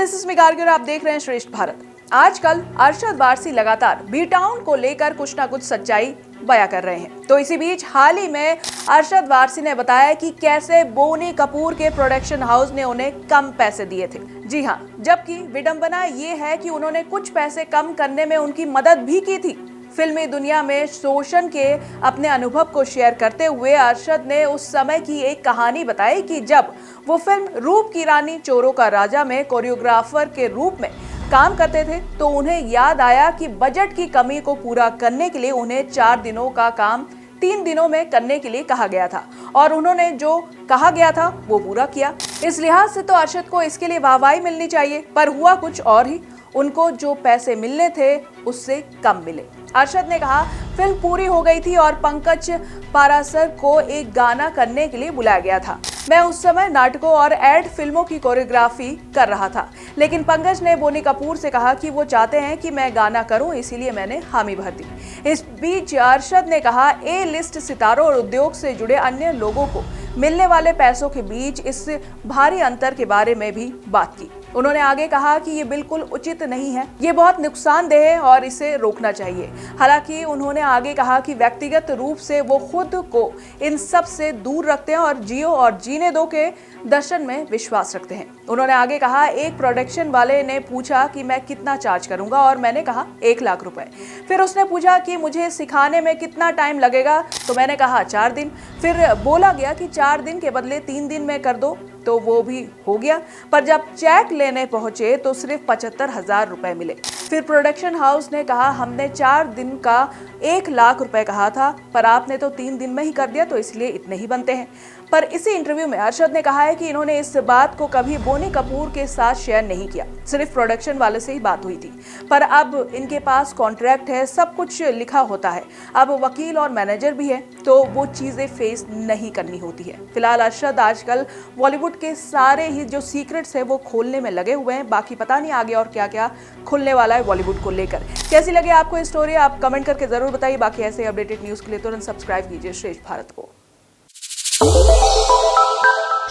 This is me Gargi और आप देख रहे हैं श्रेष्ठ भारत। आजकल अरशद वारसी लगातार बी टाउन को लेकर कुछ ना कुछ सच्चाई बयां कर रहे हैं। तो इसी बीच हाल ही में अरशद वारसी ने बताया कि कैसे बोनी कपूर के प्रोडक्शन हाउस ने उन्हें कम पैसे दिए थे। जी हां, जबकि विडंबना ये है कि उन्होंने कुछ पैसे कम करने में उनकी मदद भी की थी। फिल्मी दुनिया में शोषण के अपने अनुभव को शेयर करते हुए अरशद ने उस समय की एक कहानी बताई कि जब वो फिल्म रूप की रानी चोरों का राजा में कोरियोग्राफर के रूप में काम करते थे तो उन्हें याद आया कि बजट की कमी को पूरा करने के लिए उन्हें 4 दिनों का काम 3 दिनों में करने के लिए कहा गया था और उन्होंने जो कहा गया था वो पूरा किया। इस लिहाज से तो अरशद को इसके लिए वाहवाही मिलनी चाहिए, पर हुआ कुछ और ही। उनको जो पैसे मिलने थे उससे कम मिले। अरशद ने कहा, फिल्म पूरी हो गई थी और पंकज पारासर को एक गाना करने के लिए बुलाया गया था। मैं उस समय नाटकों और एड फिल्मों की कोरियोग्राफी कर रहा था, लेकिन पंकज ने बोनी कपूर से कहा कि वो चाहते हैं कि मैं गाना करूं, इसीलिए मैंने हामी भर दी। इस बीच अरशद ने कहा, ए लिस्ट सितारों और उद्योग से जुड़े अन्य लोगों को मिलने वाले पैसों के बीच इस भारी अंतर के बारे में भी बात की। उन्होंने आगे कहा कि ये बिल्कुल उचित नहीं है, ये बहुत नुकसानदेह है और इसे रोकना चाहिए। हालांकि उन्होंने आगे कहा कि व्यक्तिगत रूप से वो खुद को इन सब से दूर रखते हैं और जियो और जीने दो के दर्शन में विश्वास रखते हैं। उन्होंने आगे कहा, एक प्रोडक्शन वाले ने पूछा कि मैं कितना चार्ज करूंगा और मैंने कहा 1 लाख रुपए। फिर उसने पूछा कि मुझे सिखाने में कितना टाइम लगेगा, तो मैंने कहा 4 दिन। फिर बोला गया कि 4 दिन के बदले 3 दिन में कर दो, तो वो भी हो गया। पर जब चेक लेने पहुंचे तो सिर्फ 75,000 रुपए मिले। फिर प्रोडक्शन हाउस ने कहा, हमने 4 दिन का 1 लाख रुपए कहा था, पर आपने तो 3 दिन में ही कर दिया, तो इसलिए इतने ही बनते हैं। पर इसी इंटरव्यू में अरशद ने कहा है कि इन्होंने इस बात को कभी बोनी कपूर के साथ शेयर नहीं किया, सिर्फ प्रोडक्शन वाले से ही बात हुई थी। पर अब इनके पास कॉन्ट्रैक्ट है, सब कुछ लिखा होता है, अब वकील और मैनेजर भी है, तो वो चीजें फेस नहीं करनी होती है। फिलहाल अरशद आजकल बॉलीवुड के सारे ही जो सीक्रेट्स है वो खोलने में लगे हुए हैं। बाकी पता नहीं आगे और क्या क्या खुलने वाला है बॉलीवुड को लेकर। कैसी लगी आपको ये स्टोरी, आप कमेंट करके जरूर बताइए। बाकी ऐसे अपडेटेड न्यूज के लिए तुरंत सब्सक्राइब कीजिए श्रेष्ठ भारत को।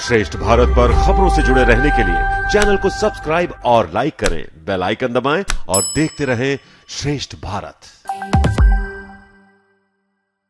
श्रेष्ठ भारत पर खबरों से जुड़े रहने के लिए चैनल को सब्सक्राइब और लाइक करें, बेल आइकन दबाएं और देखते रहें श्रेष्ठ भारत।